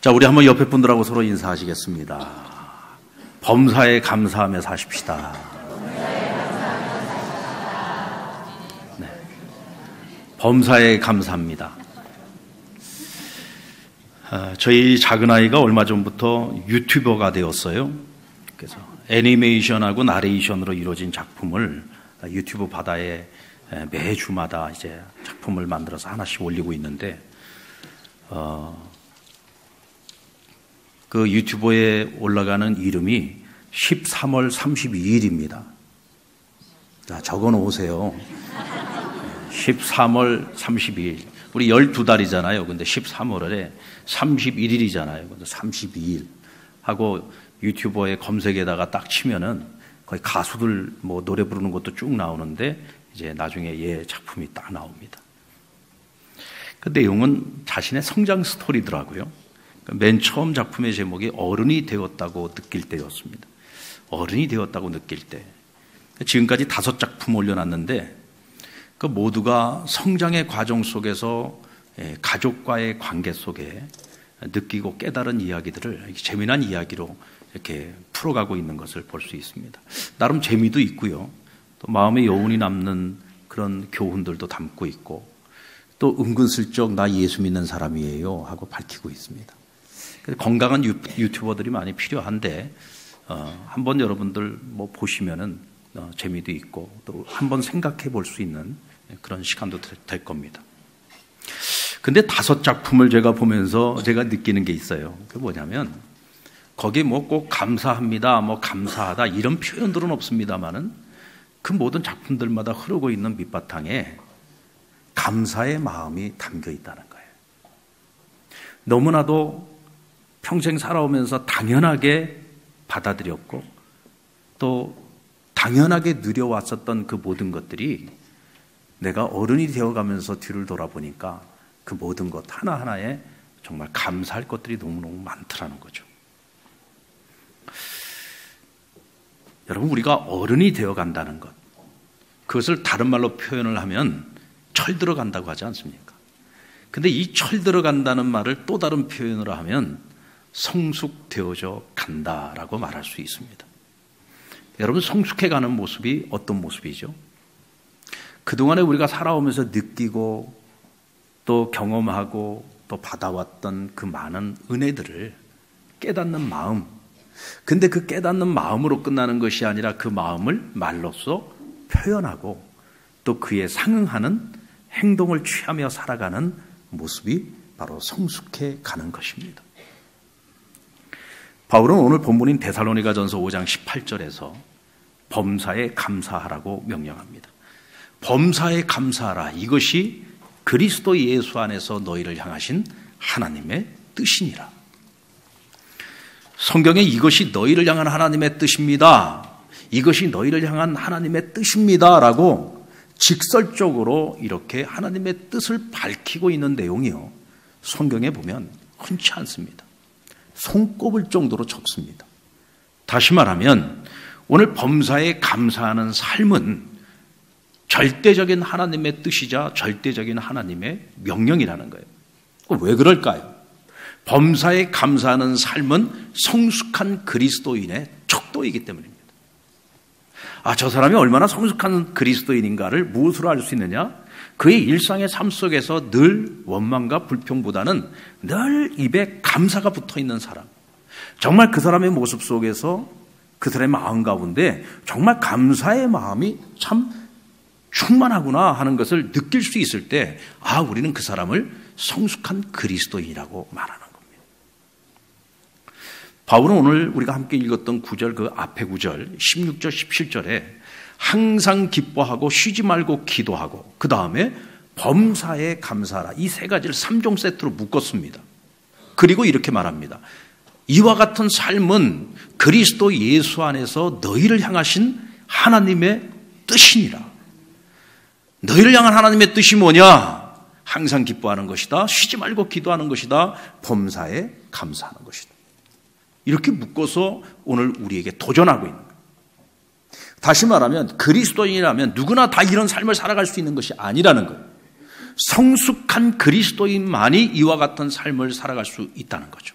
자, 우리 한번 옆에 분들하고 서로 인사하시겠습니다. 범사에 감사하며 사십시다. 네. 범사에 감사합니다. 저희 작은아이가 얼마 전부터 유튜버가 되었어요. 그래서 애니메이션하고 나레이션으로 이루어진 작품을 유튜브 바다에 매주마다 이제 작품을 만들어서 하나씩 올리고 있는데, 그 유튜브에 올라가는 이름이 13월 32일입니다. 자, 적어 놓으세요. 13월 32일. 우리 12달이잖아요. 근데 13월에 31일이잖아요. 근데 32일 하고 유튜버의 검색에다가 딱 치면은 거의 가수들 뭐 노래 부르는 것도 쭉 나오는데 이제 나중에 얘 작품이 딱 나옵니다. 그 내용은 자신의 성장 스토리더라고요. 맨 처음 작품의 제목이 어른이 되었다고 느낄 때였습니다. 어른이 되었다고 느낄 때. 지금까지 5작품 올려놨는데 그 모두가 성장의 과정 속에서 가족과의 관계 속에 느끼고 깨달은 이야기들을 재미난 이야기로 이렇게 풀어가고 있는 것을 볼 수 있습니다. 나름 재미도 있고요. 또 마음의 여운이 남는 그런 교훈들도 담고 있고, 또 은근슬쩍 나 예수 믿는 사람이에요 하고 밝히고 있습니다. 건강한 유튜버들이 많이 필요한데 한번 여러분들 뭐 보시면은 재미도 있고 또 한번 생각해 볼 수 있는 그런 시간도 될 겁니다. 근데 5작품을 제가 보면서 제가 느끼는 게 있어요. 그게 뭐냐면 거기에 뭐 꼭 감사합니다, 뭐 감사하다 이런 표현들은 없습니다만은 그 모든 작품들마다 흐르고 있는 밑바탕에 감사의 마음이 담겨 있다는 거예요. 너무나도 평생 살아오면서 당연하게 받아들였고 또 당연하게 누려왔었던 그 모든 것들이 내가 어른이 되어가면서 뒤를 돌아보니까 그 모든 것 하나하나에 정말 감사할 것들이 너무너무 많더라는 거죠. 여러분, 우리가 어른이 되어간다는 것, 그것을 다른 말로 표현을 하면 철들어간다고 하지 않습니까? 근데 이 철들어간다는 말을 또 다른 표현으로 하면 성숙되어져 간다라고 말할 수 있습니다. 여러분, 성숙해가는 모습이 어떤 모습이죠? 그동안에 우리가 살아오면서 느끼고 또 경험하고 또 받아왔던 그 많은 은혜들을 깨닫는 마음, 근데 그 깨닫는 마음으로 끝나는 것이 아니라 그 마음을 말로써 표현하고 또 그에 상응하는 행동을 취하며 살아가는 모습이 바로 성숙해 가는 것입니다. 바울은 오늘 본문인 데살로니가전서 5장 18절에서 범사에 감사하라고 명령합니다. 범사에 감사하라. 이것이 그리스도 예수 안에서 너희를 향하신 하나님의 뜻이니라. 성경에 이것이 너희를 향한 하나님의 뜻입니다. 이것이 너희를 향한 하나님의 뜻입니다. 라고 직설적으로 이렇게 하나님의 뜻을 밝히고 있는 내용이요, 성경에 보면 흔치 않습니다. 손꼽을 정도로 적습니다. 다시 말하면 오늘 범사에 감사하는 삶은 절대적인 하나님의 뜻이자 절대적인 하나님의 명령이라는 거예요. 왜 그럴까요? 범사에 감사하는 삶은 성숙한 그리스도인의 척도이기 때문입니다. 저 사람이 얼마나 성숙한 그리스도인인가를 무엇으로 알 수 있느냐? 그의 일상의 삶 속에서 늘 원망과 불평보다는 늘 입에 감사가 붙어 있는 사람. 정말 그 사람의 모습 속에서 그 사람의 마음 가운데 정말 감사의 마음이 참 충만하구나 하는 것을 느낄 수 있을 때, 우리는 그 사람을 성숙한 그리스도인이라고 말하는 겁니다. 바울은 오늘 우리가 함께 읽었던 9절, 그 앞에 9절, 16절, 17절에 항상 기뻐하고 쉬지 말고 기도하고 그 다음에 범사에 감사하라, 이 3가지를 3종 세트로 묶었습니다. 그리고 이렇게 말합니다. 이와 같은 삶은 그리스도 예수 안에서 너희를 향하신 하나님의 뜻이니라. 너희를 향한 하나님의 뜻이 뭐냐? 항상 기뻐하는 것이다, 쉬지 말고 기도하는 것이다, 범사에 감사하는 것이다. 이렇게 묶어서 오늘 우리에게 도전하고 있는 거예요. 다시 말하면 그리스도인이라면 누구나 다 이런 삶을 살아갈 수 있는 것이 아니라는 거예요. 성숙한 그리스도인만이 이와 같은 삶을 살아갈 수 있다는 거죠.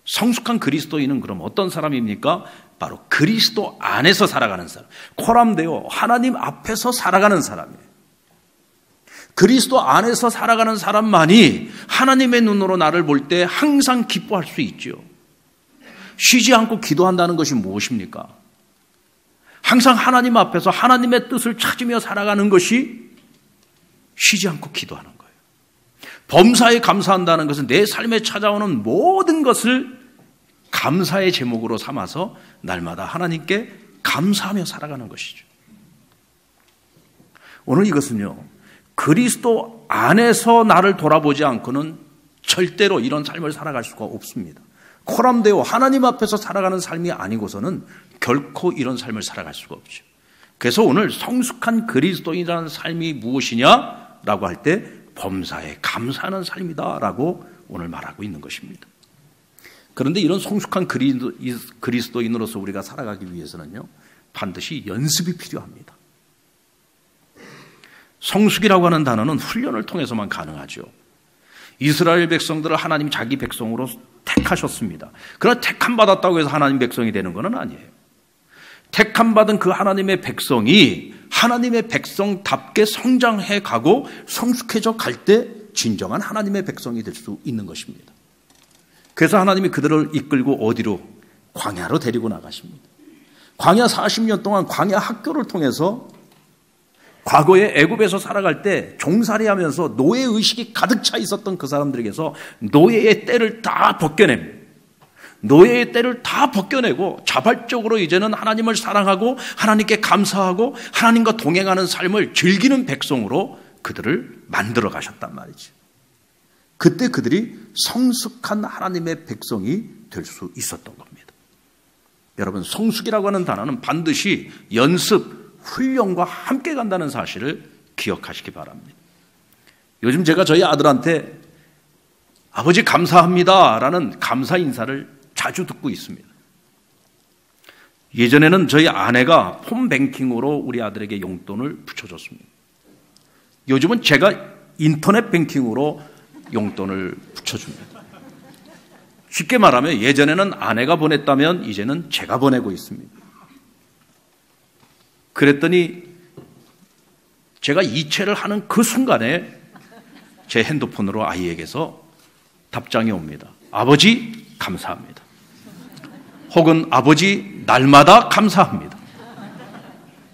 성숙한 그리스도인은 그럼 어떤 사람입니까? 바로 그리스도 안에서 살아가는 사람. 코람데오, 하나님 앞에서 살아가는 사람이에요. 그리스도 안에서 살아가는 사람만이 하나님의 눈으로 나를 볼 때 항상 기뻐할 수 있죠. 쉬지 않고 기도한다는 것이 무엇입니까? 항상 하나님 앞에서 하나님의 뜻을 찾으며 살아가는 것이 쉬지 않고 기도하는 거예요. 범사에 감사한다는 것은 내 삶에 찾아오는 모든 것을 감사의 제목으로 삼아서 날마다 하나님께 감사하며 살아가는 것이죠. 오늘 이것은요, 그리스도 안에서 나를 돌아보지 않고는 절대로 이런 삶을 살아갈 수가 없습니다. 코람데오, 하나님 앞에서 살아가는 삶이 아니고서는 결코 이런 삶을 살아갈 수가 없죠. 그래서 오늘 성숙한 그리스도인이라는 삶이 무엇이냐라고 할 때 범사에 감사하는 삶이다라고 오늘 말하고 있는 것입니다. 그런데 이런 성숙한 그리스도인으로서 우리가 살아가기 위해서는요, 반드시 연습이 필요합니다. 성숙이라고 하는 단어는 훈련을 통해서만 가능하죠. 이스라엘 백성들을 하나님 자기 백성으로 택하셨습니다. 그러나 택함 받았다고 해서 하나님 백성이 되는 것은 아니에요. 택함 받은 그 하나님의 백성이 하나님의 백성답게 성장해 가고 성숙해져 갈 때 진정한 하나님의 백성이 될 수 있는 것입니다. 그래서 하나님이 그들을 이끌고 어디로? 광야로 데리고 나가십니다. 광야 40년 동안 광야 학교를 통해서 과거에 애굽에서 살아갈 때 종살이하면서 노예의식이 가득 차 있었던 그 사람들에게서 노예의 때를 다 벗겨냅니다. 노예의 때를 다 벗겨내고 자발적으로 이제는 하나님을 사랑하고 하나님께 감사하고 하나님과 동행하는 삶을 즐기는 백성으로 그들을 만들어 가셨단 말이죠. 그때 그들이 성숙한 하나님의 백성이 될 수 있었던 겁니다. 여러분, 성숙이라고 하는 단어는 반드시 연습, 훈련과 함께 간다는 사실을 기억하시기 바랍니다. 요즘 제가 저희 아들한테 아버지 감사합니다 라는 감사 인사를 자주 듣고 있습니다. 예전에는 저희 아내가 폰뱅킹으로 우리 아들에게 용돈을 붙여줬습니다. 요즘은 제가 인터넷 뱅킹으로 용돈을 붙여줍니다. 쉽게 말하면 예전에는 아내가 보냈다면 이제는 제가 보내고 있습니다. 그랬더니 제가 이체를 하는 그 순간에 제 핸드폰으로 아이에게서 답장이 옵니다. 아버지 감사합니다. 혹은 아버지 날마다 감사합니다.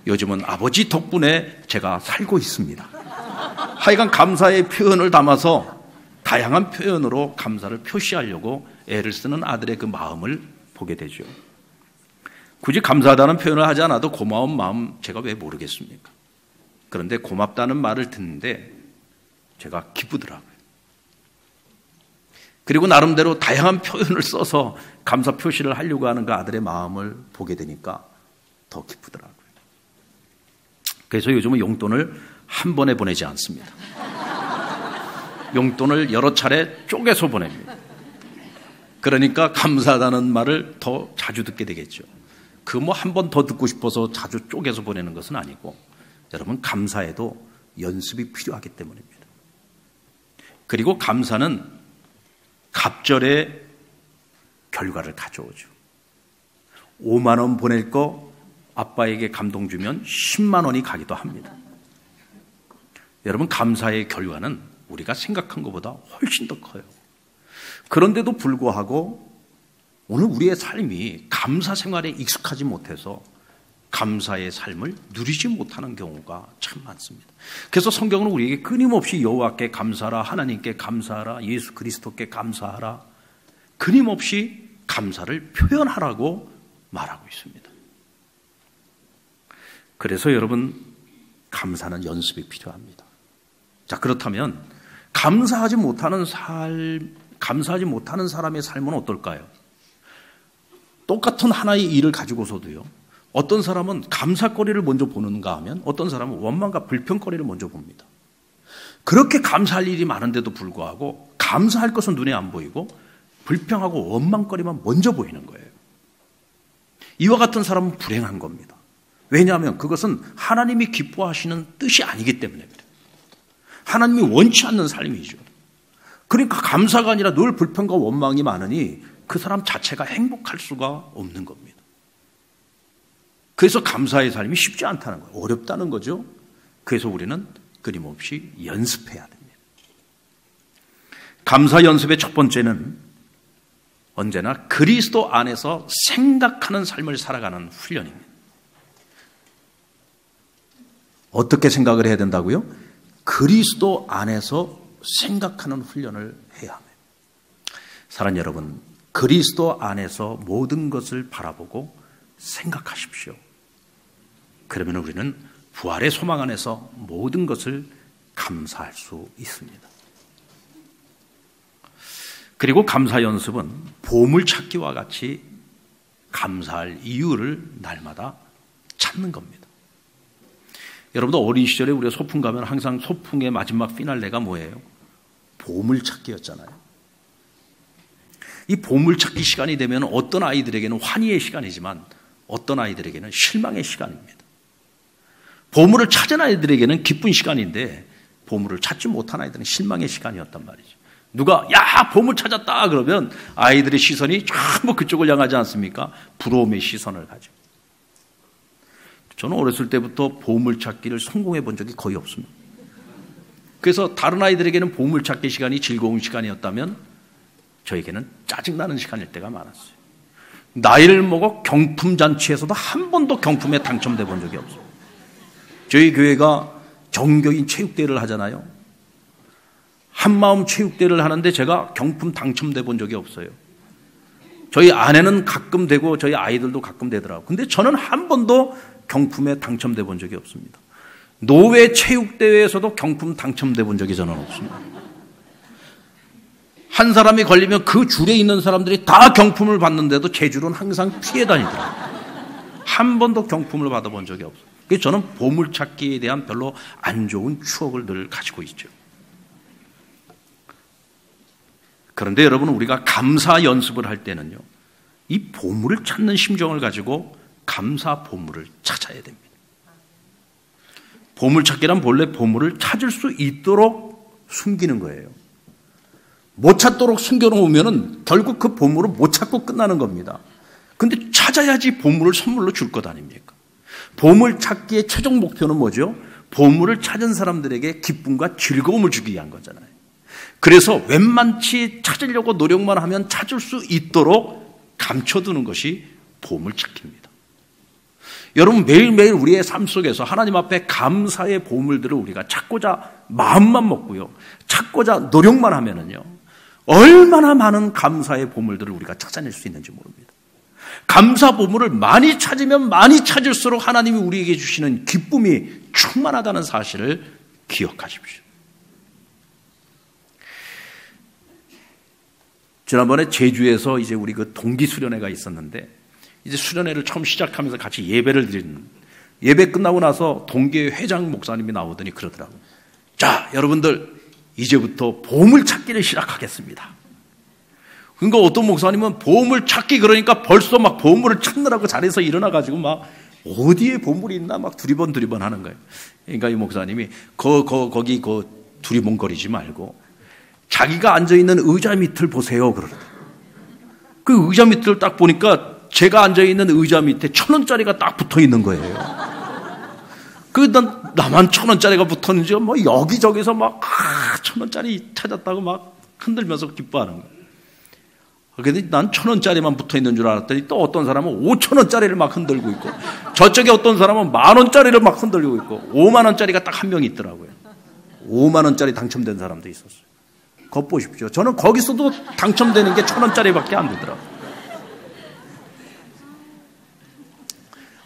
요즘은 아버지 덕분에 제가 살고 있습니다. 하여간 감사의 표현을 담아서 다양한 표현으로 감사를 표시하려고 애를 쓰는 아들의 그 마음을 보게 되죠. 굳이 감사하다는 표현을 하지 않아도 고마운 마음 제가 왜 모르겠습니까? 그런데 고맙다는 말을 듣는데 제가 기쁘더라고요. 그리고 나름대로 다양한 표현을 써서 감사 표시를 하려고 하는 그 아들의 마음을 보게 되니까 더 기쁘더라고요. 그래서 요즘은 용돈을 한 번에 보내지 않습니다. 용돈을 여러 차례 쪼개서 보냅니다. 그러니까 감사하다는 말을 더 자주 듣게 되겠죠. 그 뭐 한 번 더 듣고 싶어서 자주 쪼개서 보내는 것은 아니고, 여러분, 감사에도 연습이 필요하기 때문입니다. 그리고 감사는 갑절의 결과를 가져오죠. 5만 원 보낼 거 아빠에게 감동 주면 10만 원이 가기도 합니다. 여러분, 감사의 결과는 우리가 생각한 것보다 훨씬 더 커요. 그런데도 불구하고 오늘 우리의 삶이 감사 생활에 익숙하지 못해서 감사의 삶을 누리지 못하는 경우가 참 많습니다. 그래서 성경은 우리에게 끊임없이 여호와께 감사하라, 하나님께 감사하라, 예수 그리스도께 감사하라, 끊임없이 감사를 표현하라고 말하고 있습니다. 그래서 여러분, 감사는 연습이 필요합니다. 자, 그렇다면 감사하지 못하는 사람의 삶은 어떨까요? 똑같은 하나의 일을 가지고서도요, 어떤 사람은 감사거리를 먼저 보는가 하면 어떤 사람은 원망과 불평거리를 먼저 봅니다. 그렇게 감사할 일이 많은데도 불구하고 감사할 것은 눈에 안 보이고 불평하고 원망거리만 먼저 보이는 거예요. 이와 같은 사람은 불행한 겁니다. 왜냐하면 그것은 하나님이 기뻐하시는 뜻이 아니기 때문에 그래요. 하나님이 원치 않는 삶이죠. 그러니까 감사가 아니라 늘 불평과 원망이 많으니 그 사람 자체가 행복할 수가 없는 겁니다. 그래서 감사의 삶이 쉽지 않다는 거예요. 어렵다는 거죠. 그래서 우리는 끊임없이 연습해야 됩니다. 감사 연습의 첫 번째는 언제나 그리스도 안에서 생각하는 삶을 살아가는 훈련입니다. 어떻게 생각을 해야 된다고요? 그리스도 안에서 생각하는 훈련을 해야 합니다. 사랑하는 여러분, 그리스도 안에서 모든 것을 바라보고 생각하십시오. 그러면 우리는 부활의 소망 안에서 모든 것을 감사할 수 있습니다. 그리고 감사 연습은 보물찾기와 같이 감사할 이유를 날마다 찾는 겁니다. 여러분도 어린 시절에 우리가 소풍 가면 항상 소풍의 마지막 피날레가 뭐예요? 보물찾기였잖아요. 이 보물찾기 시간이 되면 어떤 아이들에게는 환희의 시간이지만 어떤 아이들에게는 실망의 시간입니다. 보물을 찾은 아이들에게는 기쁜 시간인데 보물을 찾지 못한 아이들은 실망의 시간이었단 말이죠. 누가 야 보물 찾았다 그러면 아이들의 시선이 전부 그쪽을 향하지 않습니까? 부러움의 시선을 가지고. 저는 어렸을 때부터 보물찾기를 성공해 본 적이 거의 없습니다. 그래서 다른 아이들에게는 보물찾기 시간이 즐거운 시간이었다면 저에게는 짜증나는 시간일 때가 많았어요. 나이를 먹어 경품잔치에서도 한 번도 경품에 당첨돼 본 적이 없어요. 저희 교회가 정교인 체육대회를 하잖아요. 한마음 체육대회를 하는데 제가 경품 당첨돼 본 적이 없어요. 저희 아내는 가끔 되고 저희 아이들도 가끔 되더라고요. 근데 저는 한 번도 경품에 당첨돼 본 적이 없습니다. 노회 체육대회에서도 경품 당첨돼 본 적이 저는 없습니다. 한 사람이 걸리면 그 줄에 있는 사람들이 다 경품을 받는데도 제 줄은 항상 피해 다니더라고요. 한 번도 경품을 받아본 적이 없어요. 그래서 저는 보물찾기에 대한 별로 안 좋은 추억을 늘 가지고 있죠. 그런데 여러분, 우리가 감사 연습을 할 때는요, 이 보물을 찾는 심정을 가지고 감사 보물을 찾아야 됩니다. 보물찾기란 본래 보물을 찾을 수 있도록 숨기는 거예요. 못 찾도록 숨겨놓으면 결국 그 보물을 못 찾고 끝나는 겁니다. 근데 찾아야지 보물을 선물로 줄 것 아닙니까? 보물찾기의 최종 목표는 뭐죠? 보물을 찾은 사람들에게 기쁨과 즐거움을 주기 위한 거잖아요. 그래서 웬만치 찾으려고 노력만 하면 찾을 수 있도록 감춰두는 것이 보물찾기입니다. 여러분, 매일매일 우리의 삶 속에서 하나님 앞에 감사의 보물들을 우리가 찾고자 마음만 먹고요, 찾고자 노력만 하면은요, 얼마나 많은 감사의 보물들을 우리가 찾아낼 수 있는지 모릅니다. 감사 보물을 많이 찾으면 많이 찾을수록 하나님이 우리에게 주시는 기쁨이 충만하다는 사실을 기억하십시오. 지난번에 제주에서 이제 우리 그 동기 수련회가 있었는데, 이제 수련회를 처음 시작하면서 같이 예배를 드리는, 예배 끝나고 나서 동기회 회장 목사님이 나오더니 그러더라고요. 자, 여러분들 이제부터 보물 찾기를 시작하겠습니다. 그러니까 어떤 목사님은 보물 찾기 그러니까 벌써 막 보물을 찾느라고 자리에서 일어나가지고 막 어디에 보물이 있나 막 두리번 하는 거예요. 그러니까 이 목사님이 거기 두리번거리지 말고 자기가 앉아있는 의자 밑을 보세요 그러더라고요. 그 의자 밑을 딱 보니까 제가 앉아있는 의자 밑에 1,000원짜리가 딱 붙어있는 거예요. 나만 1,000원짜리가 붙었는지 뭐 여기저기서 막 1,000원짜리 찾았다고 막 흔들면서 기뻐하는 거예요. 그런데 난 1,000원짜리만 붙어있는 줄 알았더니 또 어떤 사람은 5,000원짜리를 막 흔들고 있고, 저쪽에 어떤 사람은 10,000원짜리를 막 흔들고 있고, 50,000원짜리가 딱 한 명 있더라고요. 50,000원짜리 당첨된 사람도 있었어요. 그거 보십시오. 저는 거기서도 당첨되는 게 1,000원짜리밖에 안 되더라고요.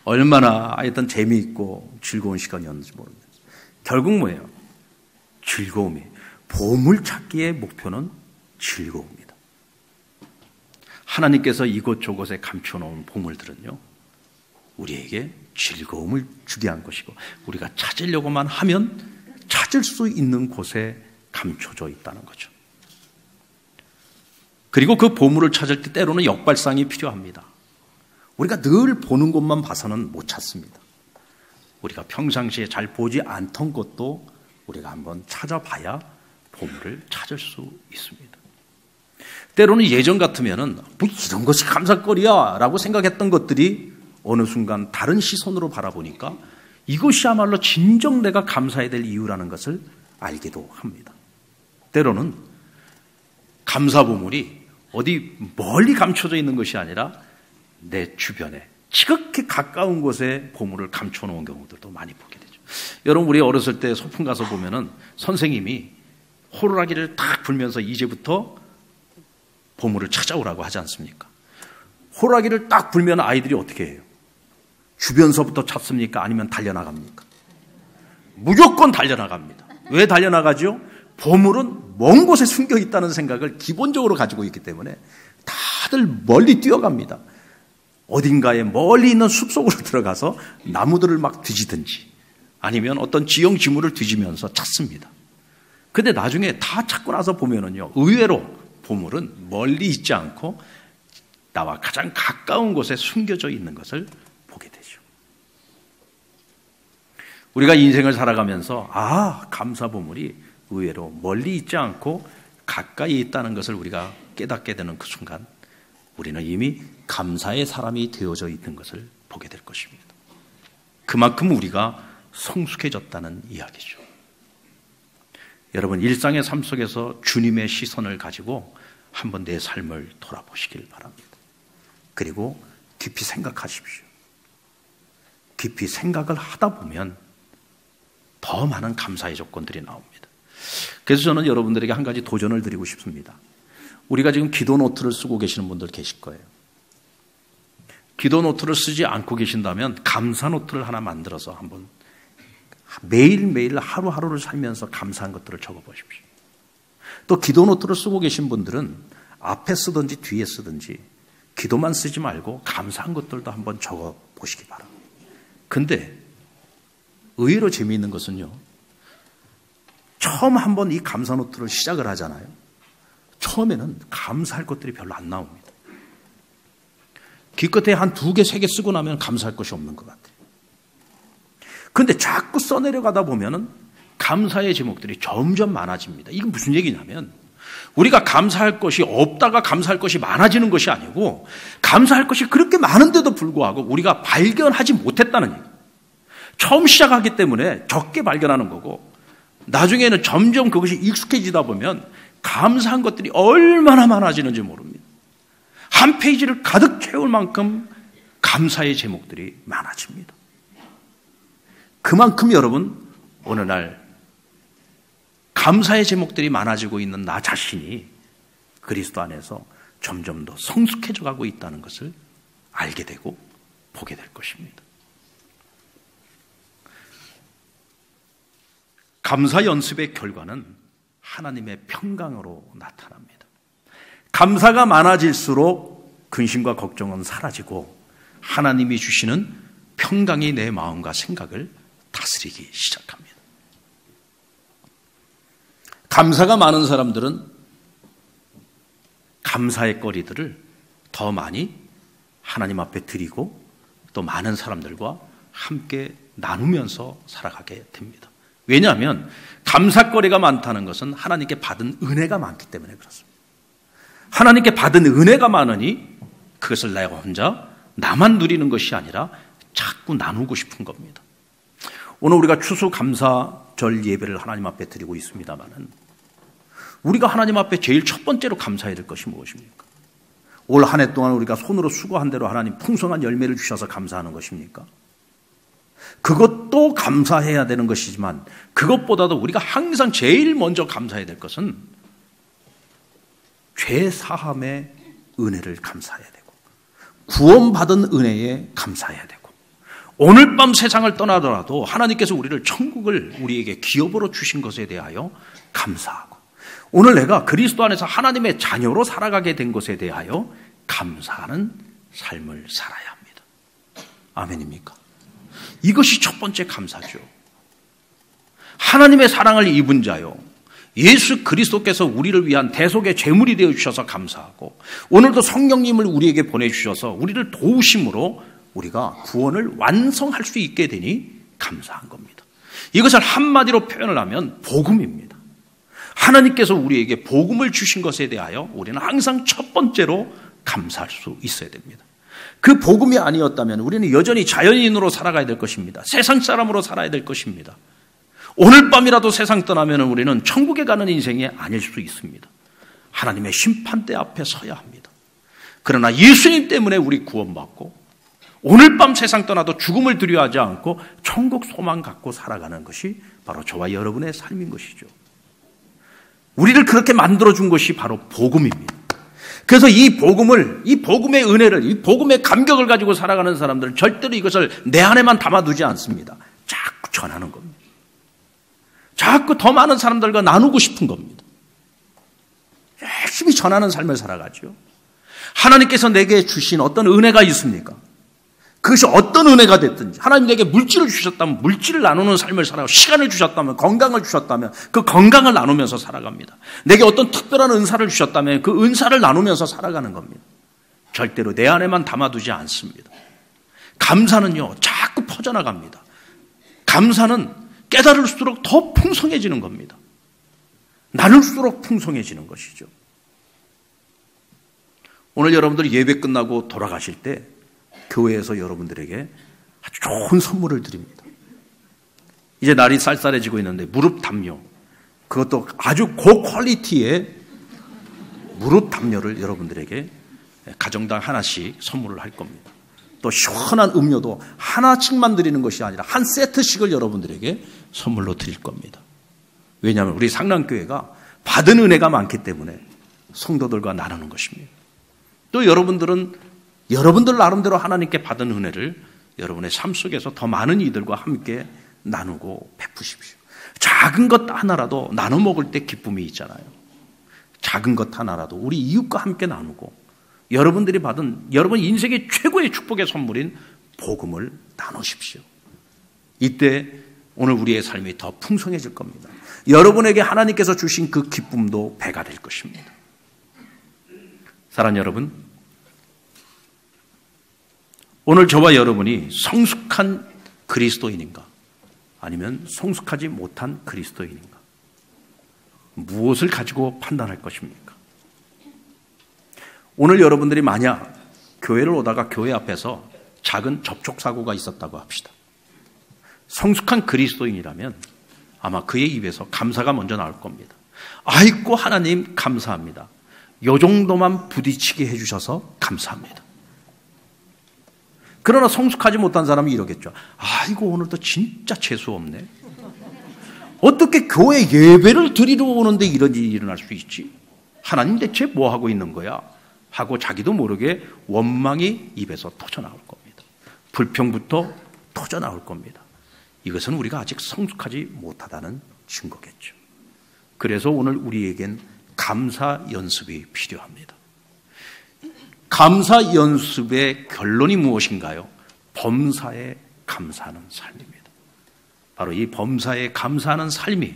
얼마나 하여튼 재미있고 즐거운 시간이었는지 모릅니다. 결국 뭐예요? 즐거움이. 보물찾기의 목표는 즐거움입니다. 하나님께서 이곳저곳에 감춰놓은 보물들은요, 우리에게 즐거움을 주게 한 것이고, 우리가 찾으려고만 하면 찾을 수 있는 곳에 감춰져 있다는 거죠. 그리고 그 보물을 찾을 때 때로는 역발상이 필요합니다. 우리가 늘 보는 곳만 봐서는 못 찾습니다. 우리가 평상시에 잘 보지 않던 것도 우리가 한번 찾아봐야 보물을 찾을 수 있습니다. 때로는 예전 같으면은 뭐 이런 것이 감사거리야 라고 생각했던 것들이 어느 순간 다른 시선으로 바라보니까 이것이야말로 진정 내가 감사해야 될 이유라는 것을 알기도 합니다. 때로는 감사 보물이 어디 멀리 감춰져 있는 것이 아니라 내 주변에 지극히 가까운 곳에 보물을 감춰놓은 경우들도 많이 보게 되죠. 여러분, 우리 어렸을 때 소풍 가서 보면은 선생님이 호루라기를 딱 불면서 이제부터 보물을 찾아오라고 하지 않습니까? 호루라기를 딱 불면 아이들이 어떻게 해요? 주변서부터 찾습니까? 아니면 달려나갑니까? 무조건 달려나갑니다. 왜 달려나가죠? 보물은 먼 곳에 숨겨 있다는 생각을 기본적으로 가지고 있기 때문에 다들 멀리 뛰어갑니다. 어딘가에 멀리 있는 숲속으로 들어가서 나무들을 막 뒤지든지 아니면 어떤 지형 지물을 뒤지면서 찾습니다. 근데 나중에 다 찾고 나서 보면은요, 의외로 보물은 멀리 있지 않고 나와 가장 가까운 곳에 숨겨져 있는 것을 보게 되죠. 우리가 인생을 살아가면서 감사 보물이 의외로 멀리 있지 않고 가까이 있다는 것을 우리가 깨닫게 되는 그 순간 우리는 이미 감사의 사람이 되어져 있는 것을 보게 될 것입니다. 그만큼 우리가 성숙해졌다는 이야기죠. 여러분, 일상의 삶 속에서 주님의 시선을 가지고 한번 내 삶을 돌아보시길 바랍니다. 그리고 깊이 생각하십시오. 깊이 생각을 하다 보면 더 많은 감사의 조건들이 나옵니다. 그래서 저는 여러분들에게 한 가지 도전을 드리고 싶습니다. 우리가 지금 기도 노트를 쓰고 계시는 분들 계실 거예요. 기도 노트를 쓰지 않고 계신다면 감사 노트를 하나 만들어서 한번 매일매일 하루하루를 살면서 감사한 것들을 적어보십시오. 또 기도 노트를 쓰고 계신 분들은 앞에 쓰든지 뒤에 쓰든지 기도만 쓰지 말고 감사한 것들도 한번 적어보시기 바랍니다. 근데 의외로 재미있는 것은요, 처음 한번 이 감사 노트를 시작을 하잖아요. 처음에는 감사할 것들이 별로 안 나옵니다. 기껏해 한 2개, 3개 쓰고 나면 감사할 것이 없는 것 같아요. 근데 자꾸 써내려가다 보면은 감사의 제목들이 점점 많아집니다. 이게 무슨 얘기냐면 우리가 감사할 것이 없다가 감사할 것이 많아지는 것이 아니고 감사할 것이 그렇게 많은데도 불구하고 우리가 발견하지 못했다는 얘기예요. 처음 시작하기 때문에 적게 발견하는 거고 나중에는 점점 그것이 익숙해지다 보면 감사한 것들이 얼마나 많아지는지 모릅니다. 한 페이지를 가득 채울 만큼 감사의 제목들이 많아집니다. 그만큼 여러분, 오늘날 감사의 제목들이 많아지고 있는 나 자신이 그리스도 안에서 점점 더 성숙해져 가고 있다는 것을 알게 되고 보게 될 것입니다. 감사 연습의 결과는 하나님의 평강으로 나타납니다. 감사가 많아질수록 근심과 걱정은 사라지고 하나님이 주시는 평강이 내 마음과 생각을 다스리기 시작합니다. 감사가 많은 사람들은 감사의 거리들을 더 많이 하나님 앞에 드리고 또 많은 사람들과 함께 나누면서 살아가게 됩니다. 왜냐하면 감사거리가 많다는 것은 하나님께 받은 은혜가 많기 때문에 그렇습니다. 하나님께 받은 은혜가 많으니 그것을 내가 혼자 나만 누리는 것이 아니라 자꾸 나누고 싶은 겁니다. 오늘 우리가 추수감사절 예배를 하나님 앞에 드리고 있습니다만은 우리가 하나님 앞에 제일 첫 번째로 감사해야 될 것이 무엇입니까? 올 한 해 동안 우리가 손으로 수고한 대로 하나님 풍성한 열매를 주셔서 감사하는 것입니까? 그것도 감사해야 되는 것이지만 그것보다도 우리가 항상 제일 먼저 감사해야 될 것은 죄 사함의 은혜를 감사해야 되고 구원받은 은혜에 감사해야 되고 오늘 밤 세상을 떠나더라도 하나님께서 우리를 천국을 우리에게 기업으로 주신 것에 대하여 감사하고 오늘 내가 그리스도 안에서 하나님의 자녀로 살아가게 된 것에 대하여 감사하는 삶을 살아야 합니다. 아멘입니까? 이것이 첫 번째 감사죠. 하나님의 사랑을 입은 자요, 예수 그리스도께서 우리를 위한 대속의 제물이 되어 주셔서 감사하고 오늘도 성령님을 우리에게 보내주셔서 우리를 도우심으로 우리가 구원을 완성할 수 있게 되니 감사한 겁니다. 이것을 한마디로 표현을 하면 복음입니다. 하나님께서 우리에게 복음을 주신 것에 대하여 우리는 항상 첫 번째로 감사할 수 있어야 됩니다. 그 복음이 아니었다면 우리는 여전히 자연인으로 살아가야 될 것입니다. 세상 사람으로 살아야 될 것입니다. 오늘 밤이라도 세상 떠나면 우리는 천국에 가는 인생이 아닐 수 있습니다. 하나님의 심판대 앞에 서야 합니다. 그러나 예수님 때문에 우리 구원받고 오늘 밤 세상 떠나도 죽음을 두려워하지 않고 천국 소망 갖고 살아가는 것이 바로 저와 여러분의 삶인 것이죠. 우리를 그렇게 만들어준 것이 바로 복음입니다. 그래서 이 복음을, 이 복음의 은혜를, 이 복음의 감격을 가지고 살아가는 사람들은 절대로 이것을 내 안에만 담아두지 않습니다. 자꾸 전하는 겁니다. 자꾸 더 많은 사람들과 나누고 싶은 겁니다. 열심히 전하는 삶을 살아가죠. 하나님께서 내게 주신 어떤 은혜가 있습니까? 그것이 어떤 은혜가 됐든지 하나님 내게 물질을 주셨다면 물질을 나누는 삶을 살아가고 시간을 주셨다면 건강을 주셨다면 그 건강을 나누면서 살아갑니다. 내게 어떤 특별한 은사를 주셨다면 그 은사를 나누면서 살아가는 겁니다. 절대로 내 안에만 담아두지 않습니다. 감사는요 자꾸 퍼져나갑니다. 감사는 깨달을수록 더 풍성해지는 겁니다. 나눌수록 풍성해지는 것이죠. 오늘 여러분들이 예배 끝나고 돌아가실 때 교회에서 여러분들에게 아주 좋은 선물을 드립니다. 이제 날이 쌀쌀해지고 있는데 무릎 담요, 그것도 아주 고퀄리티의 무릎 담요를 여러분들에게 가정당 하나씩 선물을 할 겁니다. 또 시원한 음료도 하나씩만 드리는 것이 아니라 한 세트씩을 여러분들에게 선물로 드릴 겁니다. 왜냐하면 우리 상랑교회가 받은 은혜가 많기 때문에 성도들과 나누는 것입니다. 또 여러분들은 여러분들 나름대로 하나님께 받은 은혜를 여러분의 삶 속에서 더 많은 이들과 함께 나누고 베푸십시오. 작은 것 하나라도 나눠 먹을 때 기쁨이 있잖아요. 작은 것 하나라도 우리 이웃과 함께 나누고 여러분들이 받은 여러분 인생의 최고의 축복의 선물인 복음을 나누십시오. 이때 오늘 우리의 삶이 더 풍성해질 겁니다. 여러분에게 하나님께서 주신 그 기쁨도 배가 될 것입니다. 사랑하는 여러분, 오늘 저와 여러분이 성숙한 그리스도인인가 아니면 성숙하지 못한 그리스도인인가, 무엇을 가지고 판단할 것입니까? 오늘 여러분들이 만약 교회를 오다가 교회 앞에서 작은 접촉사고가 있었다고 합시다. 성숙한 그리스도인이라면 아마 그의 입에서 감사가 먼저 나올 겁니다. 아이고 하나님 감사합니다. 요 정도만 부딪히게 해주셔서 감사합니다. 그러나 성숙하지 못한 사람이 이러겠죠. 아이고 오늘도 진짜 재수 없네. 어떻게 교회 예배를 드리러 오는데 이런 일이 일어날 수 있지? 하나님 대체 뭐 하고 있는 거야? 하고 자기도 모르게 원망이 입에서 터져나올 겁니다. 불평부터 터져나올 겁니다. 이것은 우리가 아직 성숙하지 못하다는 증거겠죠. 그래서 오늘 우리에겐 감사 연습이 필요합니다. 감사 연습의 결론이 무엇인가요? 범사에 감사하는 삶입니다. 바로 이 범사에 감사하는 삶이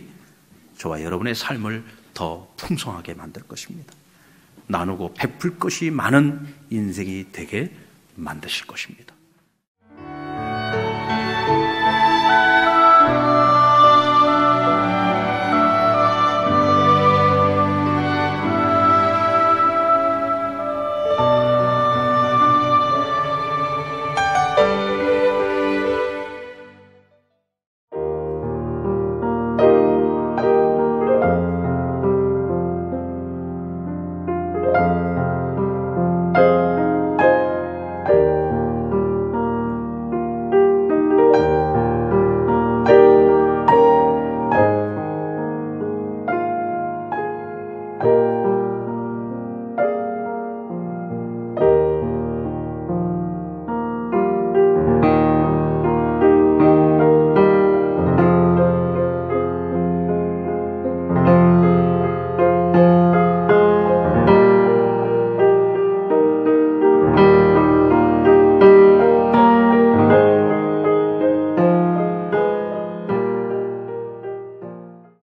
저와 여러분의 삶을 더 풍성하게 만들 것입니다. 나누고 베풀 것이 많은 인생이 되게 만드실 것입니다.